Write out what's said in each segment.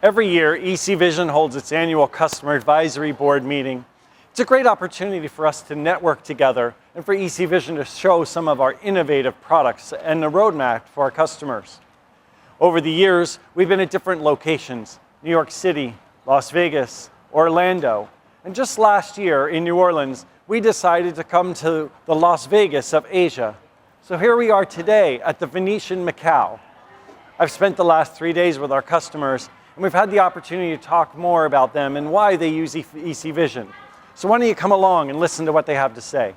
Every year, ecVision holds its annual Customer Advisory Board meeting. It's a great opportunity for us to network together and for ecVision to show some of our innovative products and the roadmap for our customers. Over the years, we've been at different locations: New York City, Las Vegas, Orlando. And just last year in New Orleans, we decided to come to the Las Vegas of Asia. So here we are today at the Venetian Macau. I've spent the last 3 days with our customers, and we've had the opportunity to talk more about them and why they use ecVision. So why don't you come along and listen to what they have to say.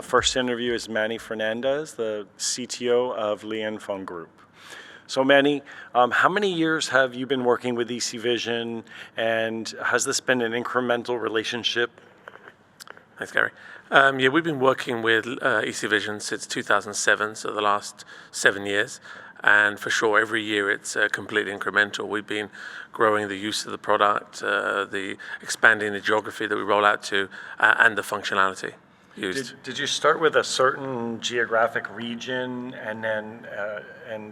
First interview is Manny Fernandez, the CTO of Lian Feng Group. So Manny, how many years have you been working with ecVision, and has this been an incremental relationship? Thanks, Gary. Yeah, we've been working with ecVision since 2007, so the last 7 years. And for sure, every year it's completely incremental. We've been growing the use of the product, the expanding the geography that we roll out to, and the functionality used. Did you start with a certain geographic region and then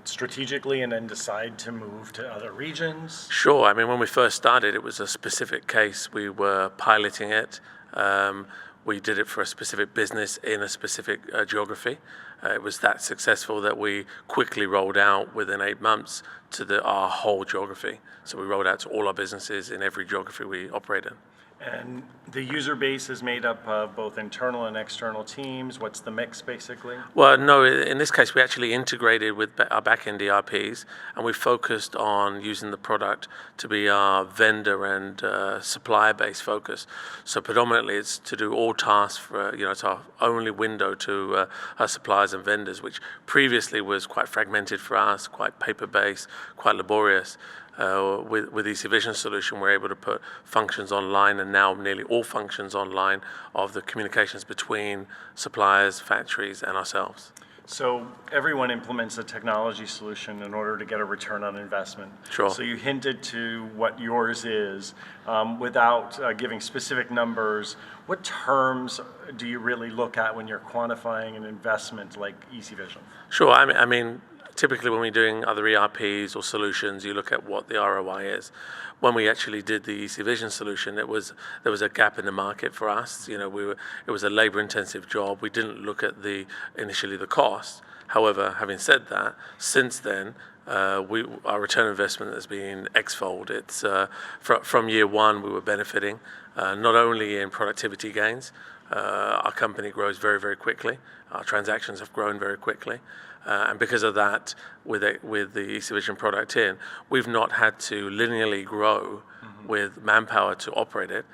strategically and then decide to move to other regions? Sure. I mean, when we first started, it was a specific case. We were piloting it. We did it for a specific business in a specific geography. It was that successful that we quickly rolled out within 8 months to our whole geography. So we rolled out to all our businesses in every geography we operate in. And the user base is made up of both internal and external teams. What's the mix, basically? Well, no, in this case, we actually integrated with our back-end ERPs, and we focused on using the product to be our vendor and supplier-based focus. So predominantly, it's to do all tasks for, it's our only window to our suppliers and vendors, which previously was quite fragmented for us, quite paper-based, quite laborious. With ecVision solution, we're able to put functions online, and now nearly all functions online of the communications between suppliers, factories, and ourselves. So everyone implements a technology solution in order to get a return on investment. Sure. So you hinted to what yours is. Without giving specific numbers, what terms do you really look at when you're quantifying an investment like ecVision? Sure. I mean, typically when we're doing other ERPs or solutions, you look at what the ROI is. When we actually did the ecVision solution, there was a gap in the market for us. It was a labor-intensive job. We didn't look at initially the cost. However, having said that, since then, our return on investment has been X-fold. It's from year one we were benefiting not only in productivity gains. Our company grows very, very quickly. Our transactions have grown very quickly. And because of that, with the ecVision product we've not had to linearly grow with manpower to operate it.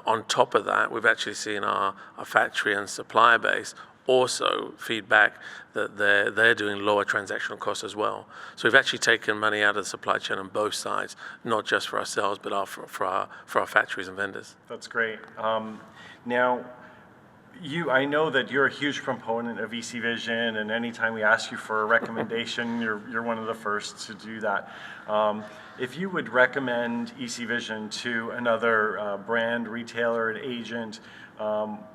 On top of that, we've actually seen our factory and supplier base also feedback that they're doing lower transactional costs as well. So we've actually taken money out of the supply chain on both sides, not just for ourselves, but for our factories and vendors. That's great. Now, I know that you're a huge proponent of ecVision, and anytime we ask you for a recommendation, you're one of the first to do that. If you would recommend ecVision to another brand, retailer, an agent,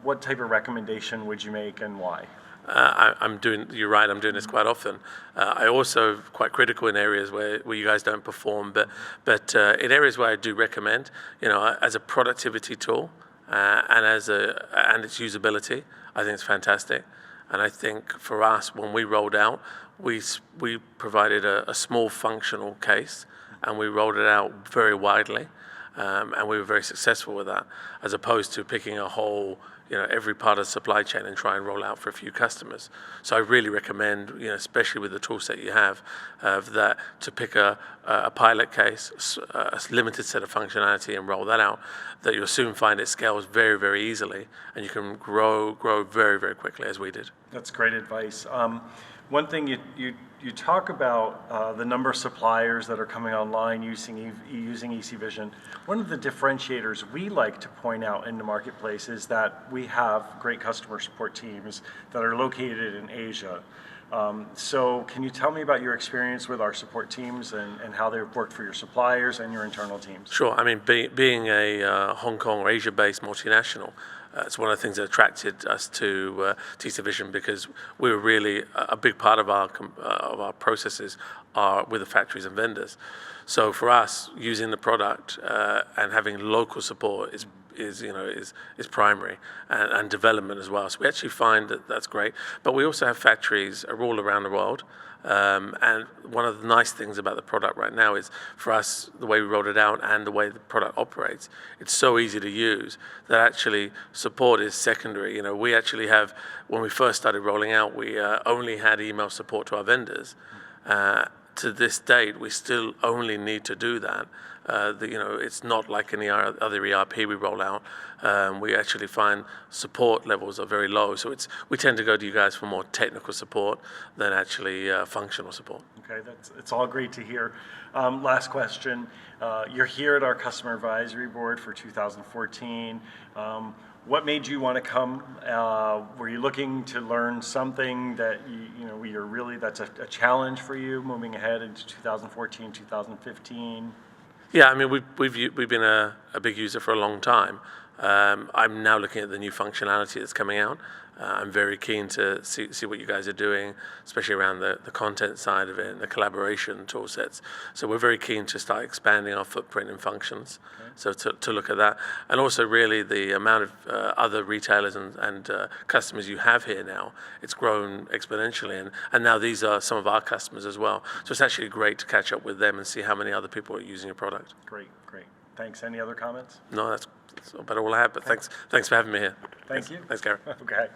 what type of recommendation would you make and why? You're right, I'm doing this quite often. I also quite critical in areas where you guys don't perform, but in areas where I do recommend, as a productivity tool, and its usability, I think it's fantastic. And I think for us, when we rolled out, we provided a small functional case, and we rolled it out very widely, and we were very successful with that, as opposed to picking a whole, every part of the supply chain and try and roll out for a few customers. So I really recommend, especially with the tool set you have, that to pick a pilot case, a limited set of functionality, and roll that out, that you'll soon find it scales very, very easily, and you can grow very, very quickly, as we did. That's great advice. One thing you talk about the number of suppliers that are coming online using ecVision. One of the differentiators we like to point out in the marketplace is that we have great customer support teams that are located in Asia. So can you tell me about your experience with our support teams and how they've worked for your suppliers and your internal teams? Sure. I mean, being a Hong Kong or Asia-based multinational, it's one of the things that attracted us to ecVision, because we were really a big part of our processes are with the factories and vendors. So for us, using the product and having local support is primary, and development as well. So we actually find that that's great. But we also have factories all around the world. And one of the nice things about the product right now is, for us, the way we rolled it out and the way the product operates, it's so easy to use that actually support is secondary. We actually have, when we first started rolling out, we only had email support to our vendors. To this date, we still only need to do that. It's not like any other ERP we roll out. We actually find support levels are very low. So we tend to go to you guys for more technical support than actually functional support. Okay, it's all great to hear. Last question. You're here at our Customer Advisory Board for 2014. What made you want to come? Were you looking to learn something that that's a challenge for you moving ahead into 2014, 2015? Yeah, I mean, we've been a big user for a long time. I'm now looking at the new functionality that's coming out. I'm very keen to see what you guys are doing, especially around the content side of it and the collaboration tool sets. So we're very keen to start expanding our footprint in functions. Okay. So to look at that. And also really the amount of other retailers and customers you have here now, it's grown exponentially. And now these are some of our customers as well. So it's actually great to catch up with them and see how many other people are using your product. Great. Thanks. Any other comments? No, that's about all I have, but thanks for having me here. Thank you. Thanks, Gary. Okay.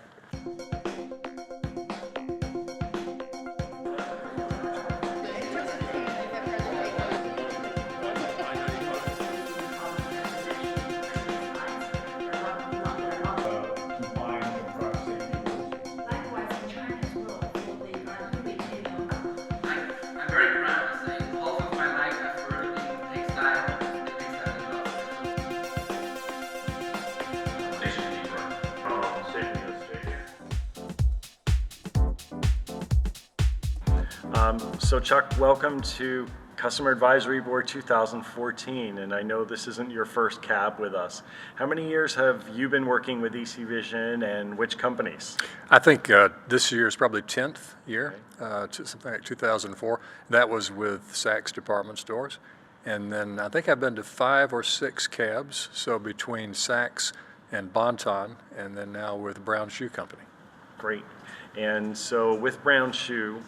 So Chuck, welcome to Customer Advisory Board 2014, and I know this isn't your first cab with us. How many years have you been working with ecVision, and which companies? I think this year is probably 10th year, something like 2004. That was with Saks Department Stores. And then I think I've been to 5 or 6 cabs, so between Saks and Bon-Ton, and then now with Brown Shoe Company. Great. And so with Brown Shoe,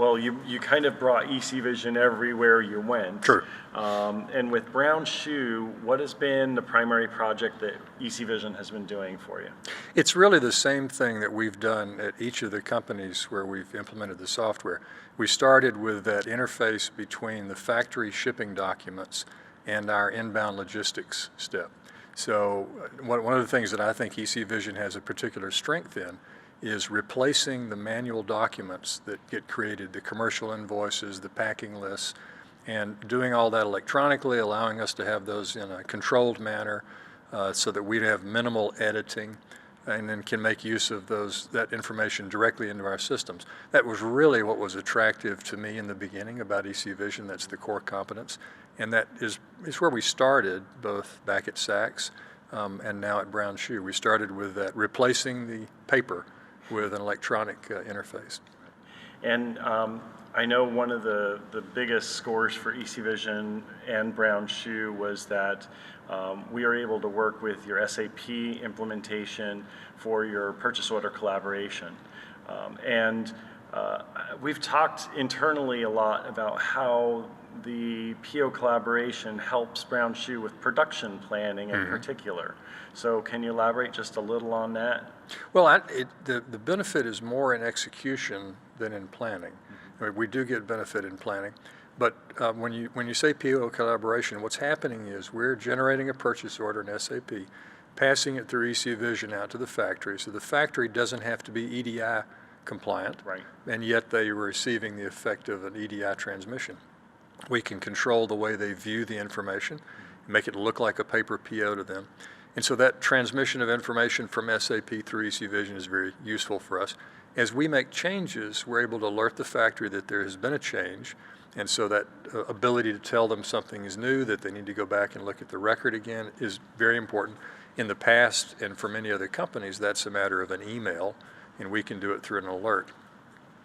you kind of brought ecVision everywhere you went. True. And with Brown Shoe, what has been the primary project that ecVision has been doing for you? It's really the same thing that we've done at each of the companies where we've implemented the software. We started with that interface between the factory shipping documents and our inbound logistics step. So one of the things that I think ecVision has a particular strength in is replacing the manual documents that get created, the commercial invoices, the packing lists, and doing all that electronically, allowing us to have those in a controlled manner so that we have minimal editing and then can make use of that information directly into our systems. That was really what was attractive to me in the beginning about ecVision. That's the core competence. And that is where we started, both back at Saks and now at Brown Shoe. We started with that, replacing the paper with an electronic interface. And I know one of the biggest scores for ecVision and Brown Shoe was that we are able to work with your SAP implementation for your purchase order collaboration. We've talked internally a lot about how the PO collaboration helps Brown Shoe with production planning in particular. So can you elaborate just a little on that? Well, the benefit is more in execution than in planning. I mean, we do get benefit in planning, but when you say PO collaboration, what's happening is we're generating a purchase order in SAP, passing it through ecVision out to the factory, so the factory doesn't have to be EDI compliant, Right. and yet they are receiving the effect of an EDI transmission. We can control the way they view the information, make it look like a paper PO to them. And so that transmission of information from SAP through ecVision is very useful for us. As we make changes, we're able to alert the factory that there has been a change, and so that ability to tell them something is new, that they need to go back and look at the record again, is very important. In the past, and for many other companies, that's a matter of an email, and we can do it through an alert.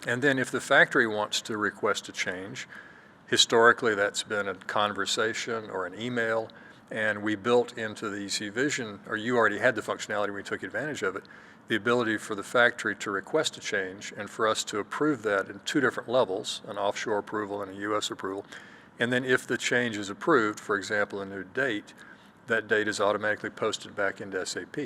And then if the factory wants to request a change, historically that's been a conversation or an email, and we built into the ecVision, or you already had the functionality, we took advantage of it, the ability for the factory to request a change and for us to approve that in two different levels, an offshore approval and a US approval. And then if the change is approved, for example, a new date, that date is automatically posted back into SAP.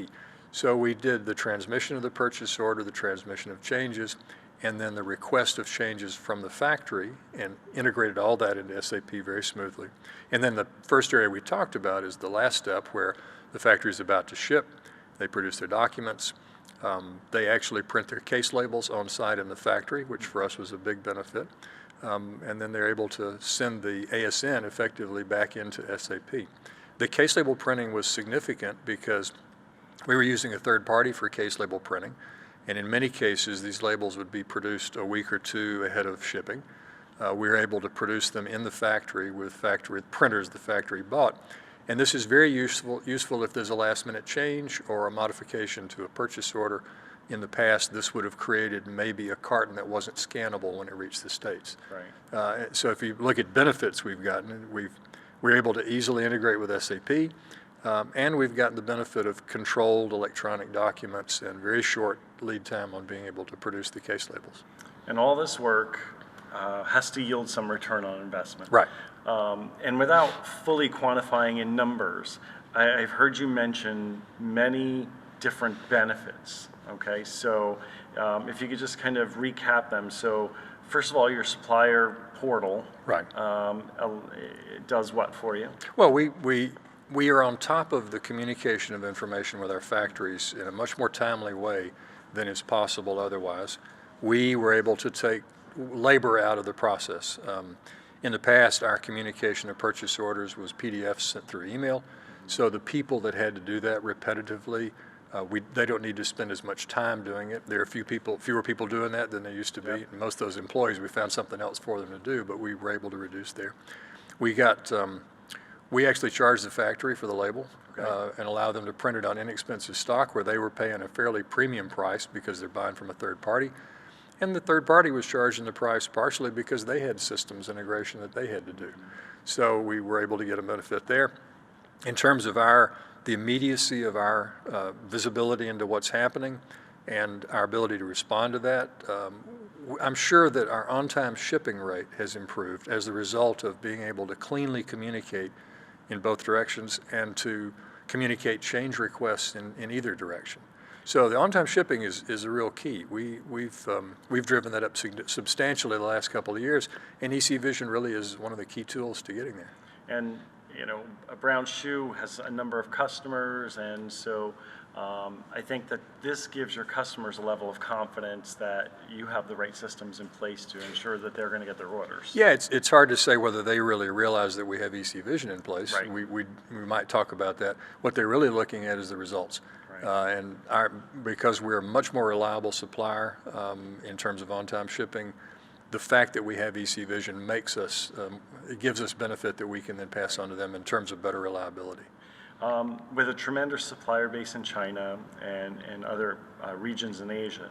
So we did the transmission of the purchase order, the transmission of changes, and then the request of changes from the factory, and integrated all that into SAP very smoothly. And then the first area we talked about is the last step, where the factory is about to ship, they produce their documents, they actually print their case labels on site in the factory, which for us was a big benefit, and then they're able to send the ASN effectively back into SAP. The case label printing was significant because we were using a third party for case label printing, and in many cases these labels would be produced a week or two ahead of shipping. We were able to produce them in the factory with printers the factory bought. And this is very useful if there's a last minute change or a modification to a purchase order. In the past, this would have created maybe a carton that wasn't scannable when it reached the States. Right. So if you look at benefits we've gotten, we're able to easily integrate with SAP, and we've gotten the benefit of controlled electronic documents and very short lead time on being able to produce the case labels. And all this work has to yield some return on investment. Right. And without fully quantifying in numbers, I've heard you mention many different benefits. Okay, so if you could just kind of recap them. So first of all, your supplier portal, Right. It does what for you? Well, we are on top of the communication of information with our factories in a much more timely way than is possible otherwise. We were able to take labor out of the process. In the past, our communication of purchase orders was PDFs sent through email, so the people that had to do that repetitively, they don't need to spend as much time doing it. There are fewer people doing that than there used to be. Yep. And most of those employees, we found something else for them to do, but we were able to reduce there. We actually charged the factory for the label, and allow them to print it on inexpensive stock where they were paying a fairly premium price because they're buying from a third party. And the third party was charging the price partially because they had systems integration that they had to do. So we were able to get a benefit there. In terms of the immediacy of our visibility into what's happening and our ability to respond to that, I'm sure that our on-time shipping rate has improved as a result of being able to cleanly communicate in both directions and to communicate change requests in either direction. So the on-time shipping is a real key. We've driven that up substantially the last couple of years, and ecVision really is one of the key tools to getting there. And you know, a Brown Shoe has a number of customers, and so I think that this gives your customers a level of confidence that you have the right systems in place to ensure that they're going to get their orders. Yeah, it's hard to say whether they really realize that we have ecVision in place. Right. We might talk about that. What they're really looking at is the results. Right. Because we're a much more reliable supplier in terms of on-time shipping, the fact that we have ecVision makes us, it gives us benefit that we can then pass on to them in terms of better reliability. With a tremendous supplier base in China and other regions in Asia,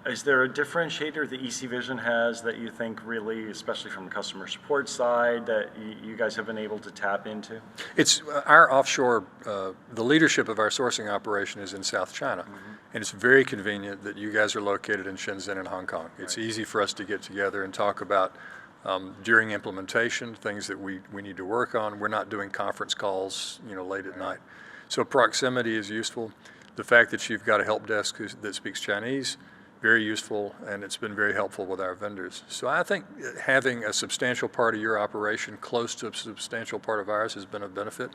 Is there a differentiator that ecVision has that you think really, especially from the customer support side, that you guys have been able to tap into? It's our offshore, the leadership of our sourcing operation is in South China. And it's very convenient that you guys are located in Shenzhen and Hong Kong. It's easy for us to get together and talk about during implementation, things that we need to work on. We're not doing conference calls, late at night. So proximity is useful. The fact that you've got a help desk that speaks Chinese, very useful, and it's been very helpful with our vendors. So I think having a substantial part of your operation close to a substantial part of ours has been a benefit.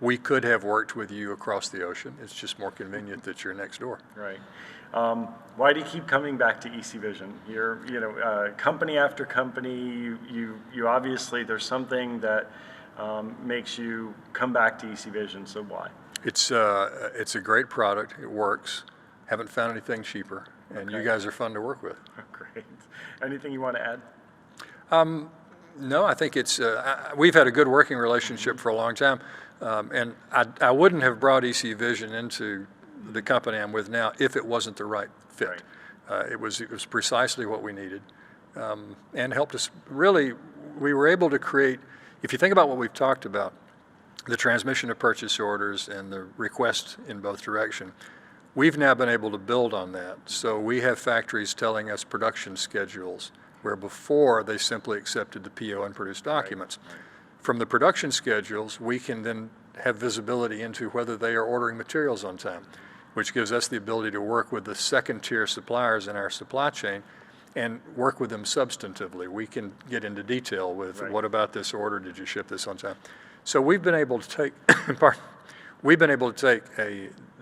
We could have worked with you across the ocean. It's just more convenient that you're next door. Right. Why do you keep coming back to ecVision? You're, company after company. You obviously there's something that makes you come back to ecVision. So why? It's a great product. It works. Haven't found anything cheaper, and you guys are fun to work with. Great. Anything you want to add? No, I think it's we've had a good working relationship for a long time, and I wouldn't have brought ecVision into the company I'm with now if it wasn't the right fit. Right. It was precisely what we needed, and helped us. Really, we were able to create. If you think about what we've talked about, the transmission of purchase orders and the request in both direction, we've now been able to build on that. So we have factories telling us production schedules, where before they simply accepted the PO and produced documents. Right. From the production schedules, we can then have visibility into whether they are ordering materials on time, which gives us the ability to work with the second-tier suppliers in our supply chain and work with them substantively. We can get into detail with what about this order? Did you ship this on time? So we've been able to take,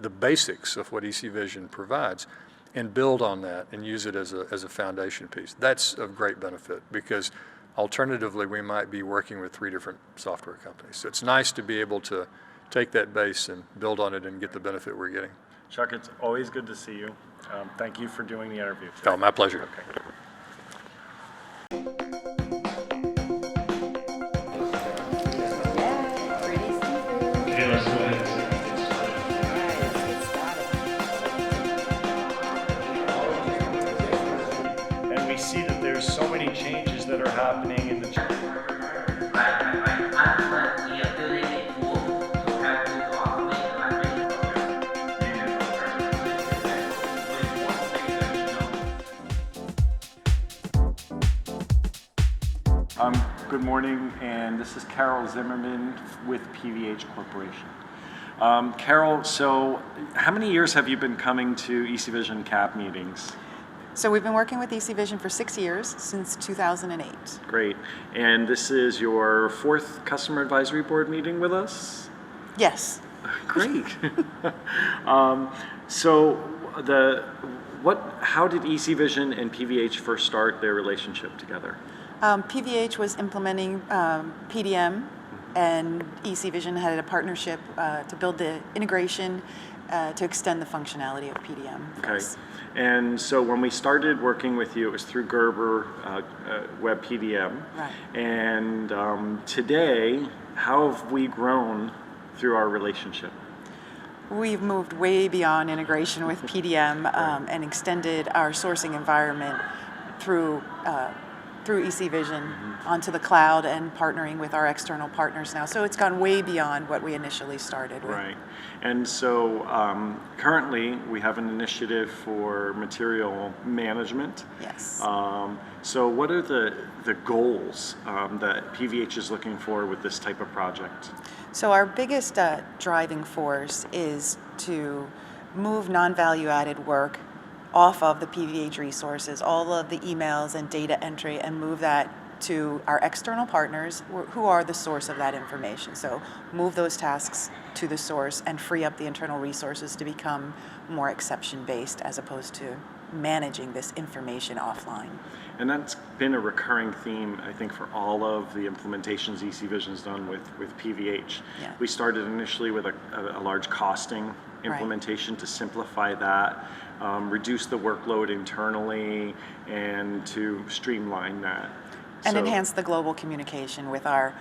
the basics of what ecVision provides and build on that and use it as a foundation piece. That's of great benefit because alternatively we might be working with 3 different software companies. So it's nice to be able to take that base and build on it and get the benefit we're getting. Chuck, it's always good to see you. Thank you for doing the interview today. Oh, my pleasure. Okay. And we see that there's so many changes that are happening in the Good morning, and this is Carol Zimmerman with PVH Corporation. Carol, so how many years have you been coming to ecVision CAP meetings? So we've been working with ecVision for 6 years, since 2008. Great. And this is your 4th Customer Advisory Board meeting with us? Yes. Great. How did ecVision and PVH first start their relationship together? PVH was implementing PDM, and ecVision had a partnership to build the integration to extend the functionality of PDM. Okay. And so when we started working with you, it was through Gerber Web PDM. Right. And today, how have we grown through our relationship? We've moved way beyond integration with PDM and extended our sourcing environment through ecVision onto the cloud and partnering with our external partners now. So it's gone way beyond what we initially started with. Right. And so currently we have an initiative for material management. Yes. So what are the goals that PVH is looking for with this type of project? So our biggest driving force is to move non-value added work off of the PVH resources, all of the emails and data entry, and move that to our external partners who are the source of that information. So move those tasks to the source and free up the internal resources to become more exception-based as opposed to managing this information offline. And that's been a recurring theme, I think, for all of the implementations ecVision's done with PVH. Yeah. We started initially with a large costing implementation to simplify that, reduce the workload internally, and to streamline that. And enhance the global communication with our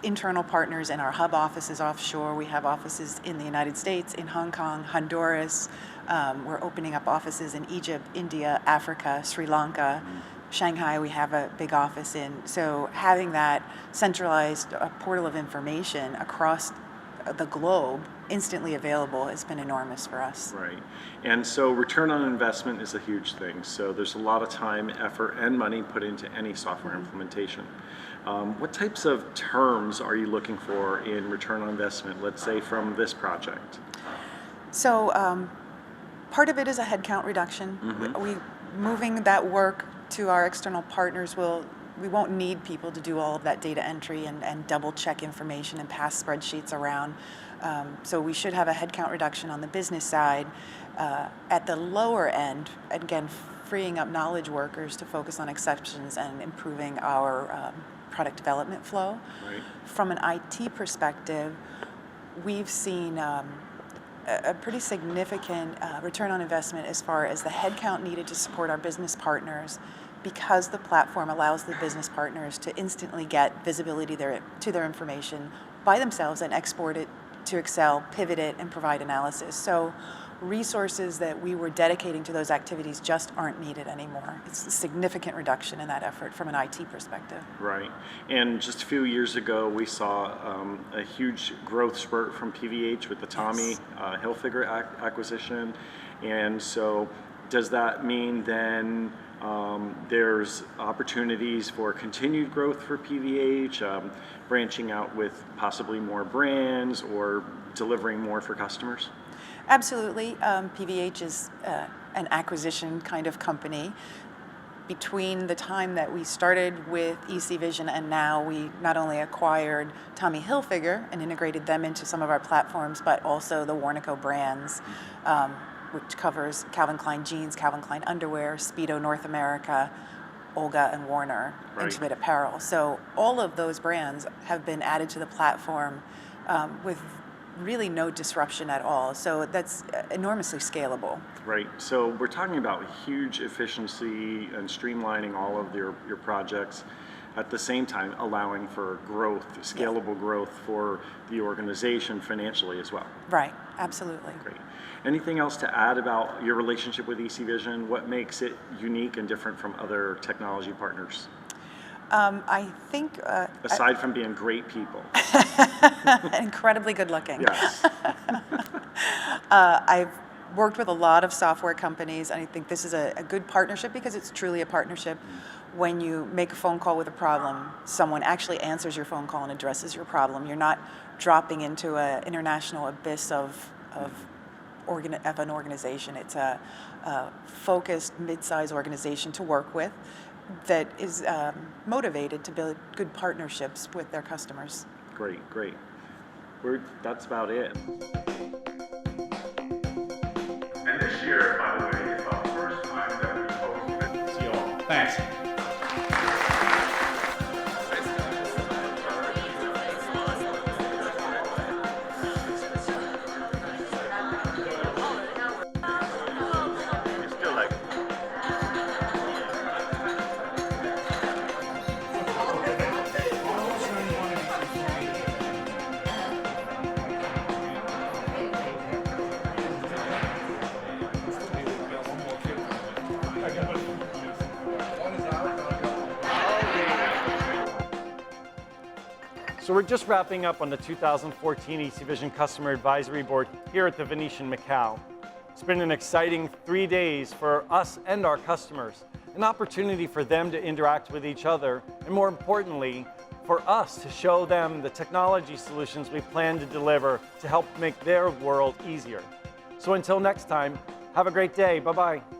internal partners in our hub offices offshore. We have offices in the United States, in Hong Kong, Honduras. We're opening up offices in Egypt, India, Africa, Sri Lanka. Shanghai, we have a big office in. So having that centralized portal of information across the globe instantly available has been enormous for us. Right. And so return on investment is a huge thing. So there's a lot of time, effort, and money put into any software implementation. What types of terms are you looking for in return on investment, let's say from this project? So part of it is a headcount reduction. We moving that work to our external partners we won't need people to do all of that data entry and double check information and pass spreadsheets around. So we should have a headcount reduction on the business side. At the lower end, again, freeing up knowledge workers to focus on exceptions and improving our product development flow. Right. From an IT perspective, we've seen a pretty significant return on investment as far as the headcount needed to support our business partners, because the platform allows the business partners to instantly get visibility to their information by themselves and export it to Excel, pivot it, and provide analysis. So resources that we were dedicating to those activities just aren't needed anymore. It's a significant reduction in that effort from an IT perspective. Right. And just a few years ago, we saw a huge growth spurt from PVH with the Tommy Hilfiger acquisition. And so does that mean then there's opportunities for continued growth for PVH, branching out with possibly more brands or delivering more for customers? Absolutely. PVH is an acquisition kind of company. Between the time that we started with ecVision and now, we not only acquired Tommy Hilfiger and integrated them into some of our platforms, but also the Warnaco brands, which covers Calvin Klein jeans, Calvin Klein underwear, Speedo North America, Olga and Warner, intimate apparel. So all of those brands have been added to the platform with really no disruption at all. So that's enormously scalable. Right. So we're talking about huge efficiency and streamlining all of your projects, at the same time allowing for growth, scalable growth for the organization financially as well. Right. Absolutely. Great. Anything else to add about your relationship with ecVision? What makes it unique and different from other technology partners? I think... Aside from being great people. incredibly good looking. Yes. I've worked with a lot of software companies, and I think this is a good partnership because it's truly a partnership. When you make a phone call with a problem, someone actually answers your phone call and addresses your problem. You're not dropping into an international abyss of an organization. It's a focused mid-sized organization to work with that is motivated to build good partnerships with their customers. Great, great. That's about it. And this year, by the way, is the first time that we've hosted. See you all. Thanks. So we're just wrapping up on the 2014 ecVision Customer Advisory Board here at the Venetian Macau. It's been an exciting 3 days for us and our customers, an opportunity for them to interact with each other, and more importantly, for us to show them the technology solutions we plan to deliver to help make their world easier. So until next time, have a great day. Bye-bye.